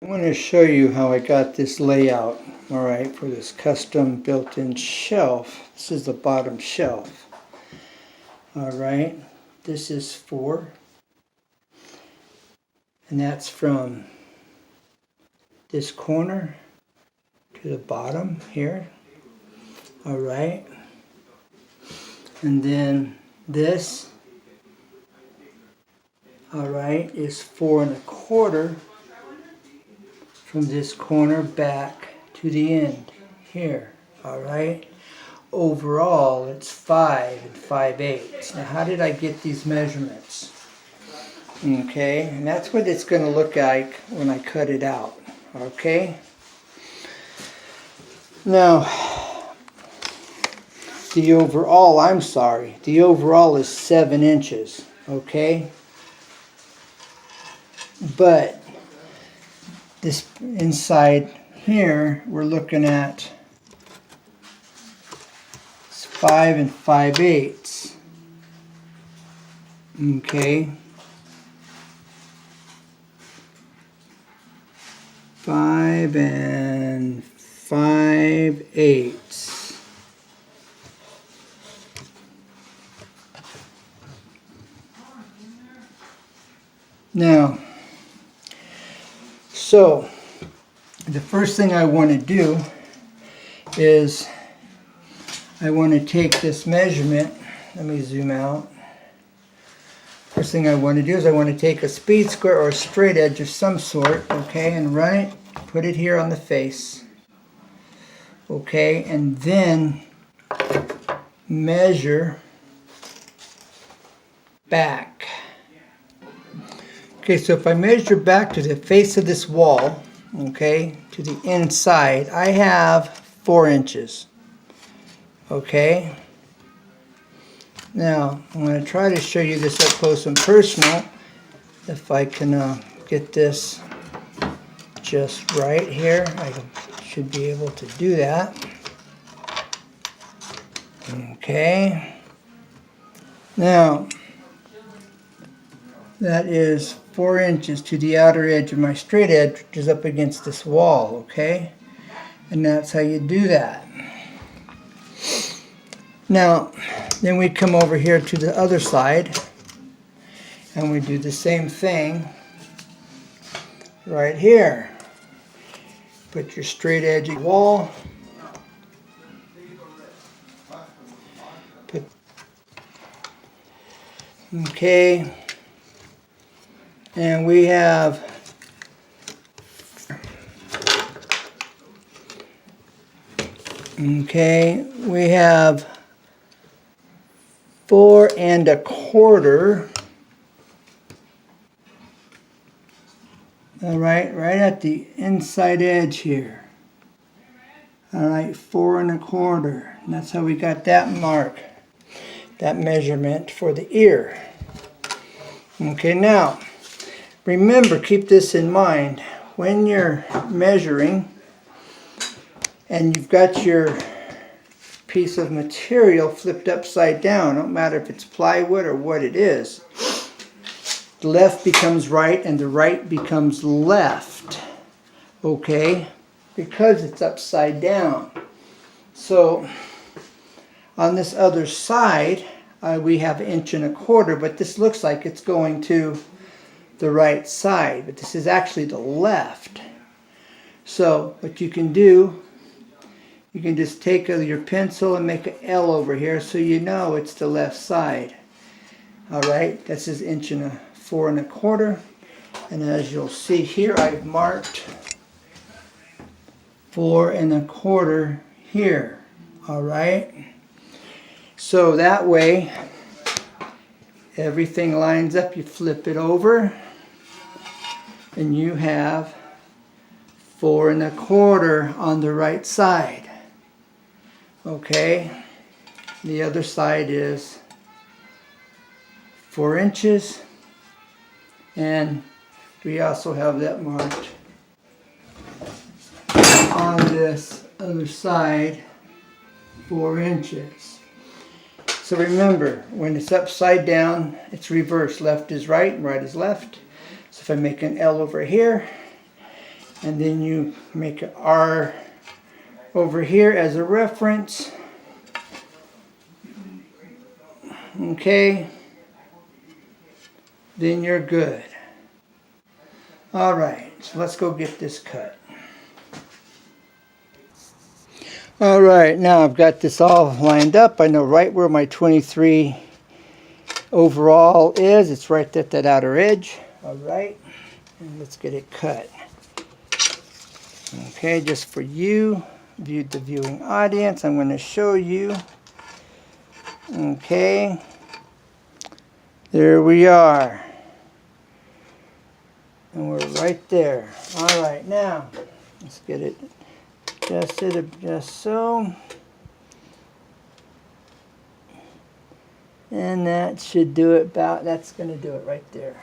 I want to show you how I got this layout, alright, for this custom built-in shelf. This is the bottom shelf. Alright, this is 4. And that's from this corner to the bottom here. Alright. And then this, alright, is 4 1/4 from this corner back to the end here. Alright. Overall, it's 5 5/8. Now, how did I get these measurements? Okay, and that's what it's going to look like when I cut it out. Okay. Now, the overall is 7 inches. Okay. But this inside here, we're looking at 5 5/8. Okay. 5 5/8. Now, so the first thing I want to do is I want to take this measurement. Let me zoom out. First thing I want to do is I want to take a speed square or a straight edge of some sort, okay, and run it, put it here on the face, okay, and then measure back. Okay, so if I measure back to the face of this wall, okay, to the inside, I have 4 inches, okay. Now, I'm going to try to show you this up close and personal, if I can get this just right here. I should be able to do that. Okay. Now, that is 4 inches to the outer edge of my straight edge, which is up against this wall, okay? And that's how you do that. Now, then we come over here to the other side, and we do the same thing right here. Put your straight edge of the wall. Okay. And we have we have 4 1/4. All right, right at the inside edge here. All right, 4 1/4. And that's how we got that mark, that measurement for the ear. Okay, now, remember, keep this in mind. When you're measuring and you've got your piece of material flipped upside down, no matter if it's plywood or what it is, the left becomes right and the right becomes left, okay, because it's upside down. So on this other side, we have 1 1/4 inches, but this looks like it's going to the right side, but this is actually the left. So what you can do, you can just take your pencil and make an L over here so you know it's the left side. Alright, this is 4 1/4. And as you'll see here, I've marked 4 1/4 here. Alright, so that way everything lines up. You flip it over and you have 4 1/4 on the right side. Okay, the other side is 4 inches, and we also have that marked on this other side, 4 inches. So remember, when it's upside down, it's reversed. Left is right and right is left. So if I make an L over here, And then you make an R over here as a reference. Okay. Then you're good. Alright, so let's go get this cut. Alright, now I've got this all lined up. I know right where my 23 overall is. It's right at that outer edge. Alright, and let's get it cut. Okay, just for you, the viewing audience, I'm going to show you. Okay, there we are. And we're right there. Alright, now, let's get it adjusted just so. And that should do it about, that's going to do it right there.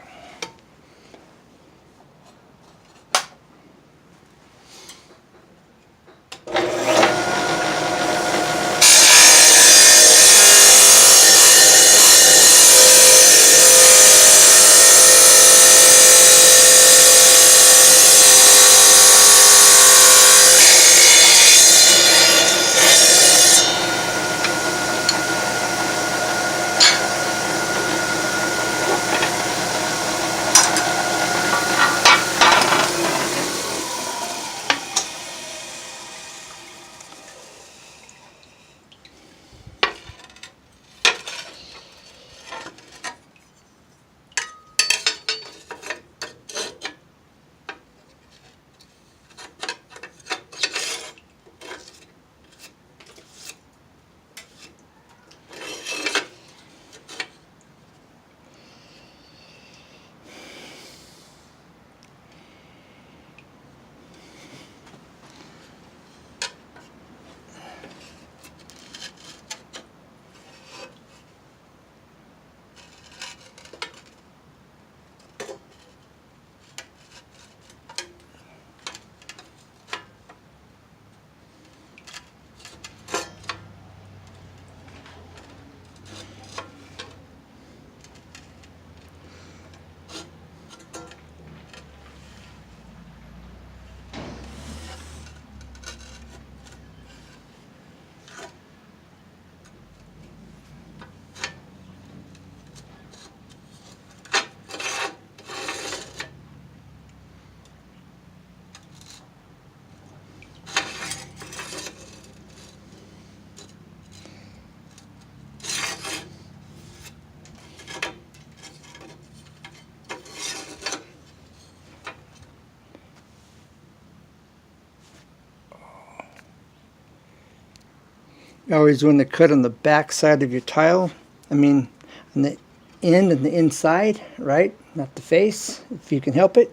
You always want to cut on the back side of your tile. I mean, on the end and the inside, right? Not the face, if you can help it.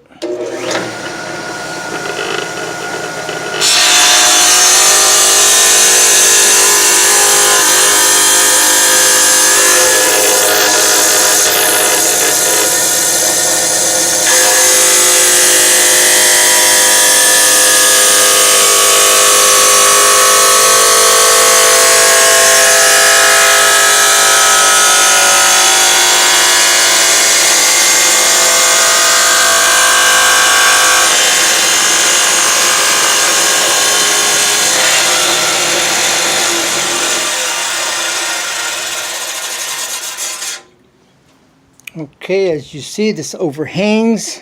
Okay, as you see, this overhangs.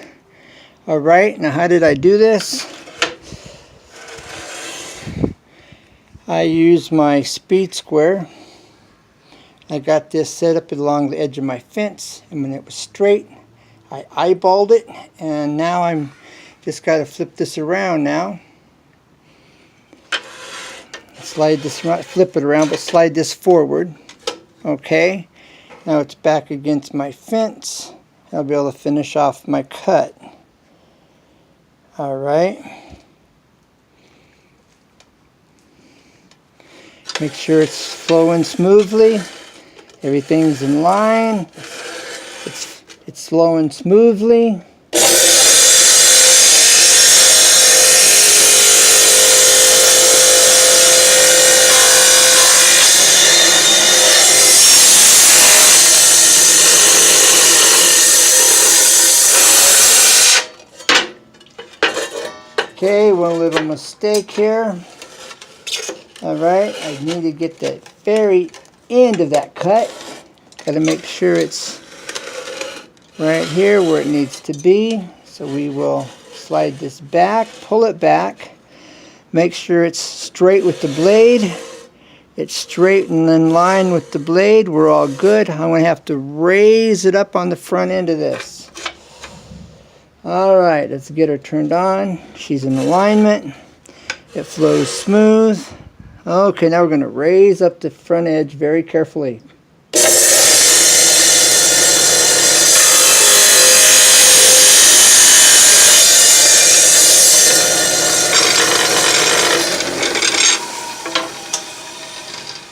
All right, now how did I do this? I used my speed square. I got this set up along the edge of my fence, and when it was straight, I eyeballed it, and now I'm just got to flip this around now. Slide this around, flip it around, but slide this forward. Okay. Now it's back against my fence. I'll be able to finish off my cut. Alright. Make sure it's flowing smoothly. Everything's in line. It's flowing smoothly. Okay, one little mistake here. Alright, I need to get the very end of that cut. Gotta make sure it's right here where it needs to be. So we will slide this back, pull it back, make sure it's straight with the blade. It's straight and in line with the blade. We're all good. I'm going to have to raise it up on the front end of this. Alright, let's get her turned on. She's in alignment. It flows smooth. Okay, now we're going to raise up the front edge very carefully.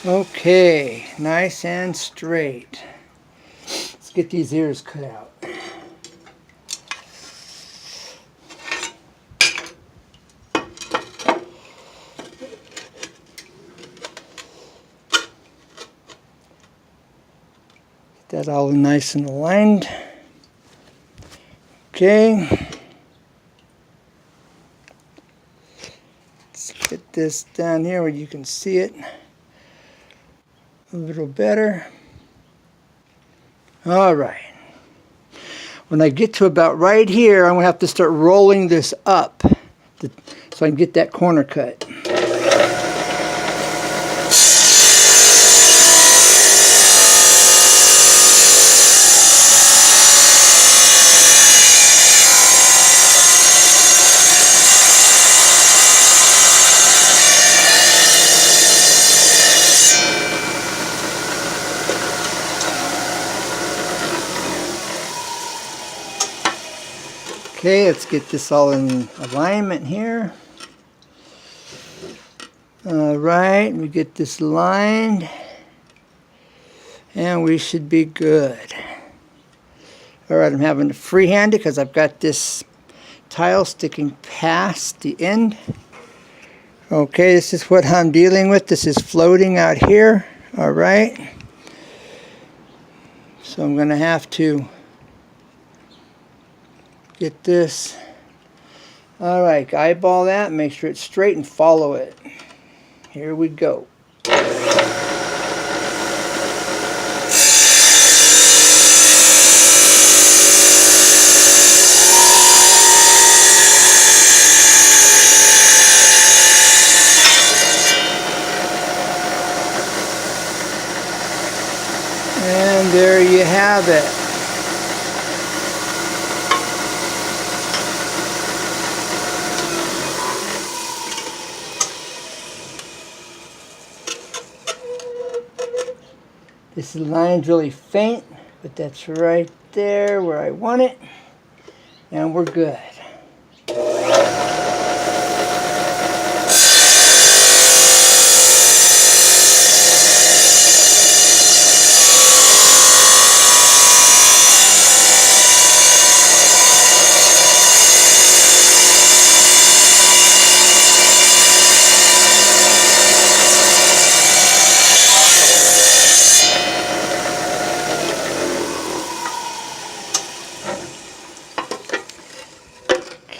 Okay, nice and straight. Let's get these ears cut out. Get that all nice and aligned. Okay. Let's get this down here where you can see it a little better. Alright. When I get to about right here, I'm going to have to start rolling this up so I can get that corner cut. Okay, let's get this all in alignment here. Alright, we get this lined and we should be good. Alright, I'm having to freehand it because I've got this tile sticking past the end. Okay, this is what I'm dealing with. This is floating out here. Alright. So I'm going to have to get this. Alright, eyeball that, make sure it's straight and follow it. Here we go. And there you have it. This line's really faint, but that's right there where I want it, and we're good.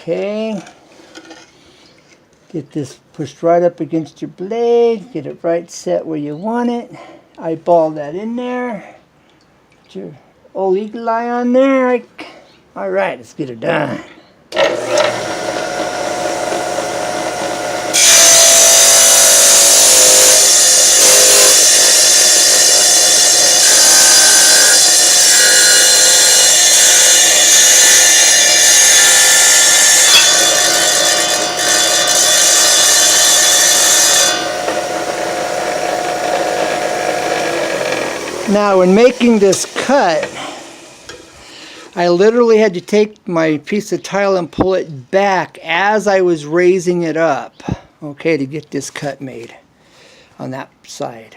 Okay, get this pushed right up against your blade, get it right set where you want it, eyeball that in there, put your old eagle eye on there. Alright, let's get it done. Now, when making this cut, I literally had to take my piece of tile and pull it back as I was raising it up, okay, to get this cut made on that side.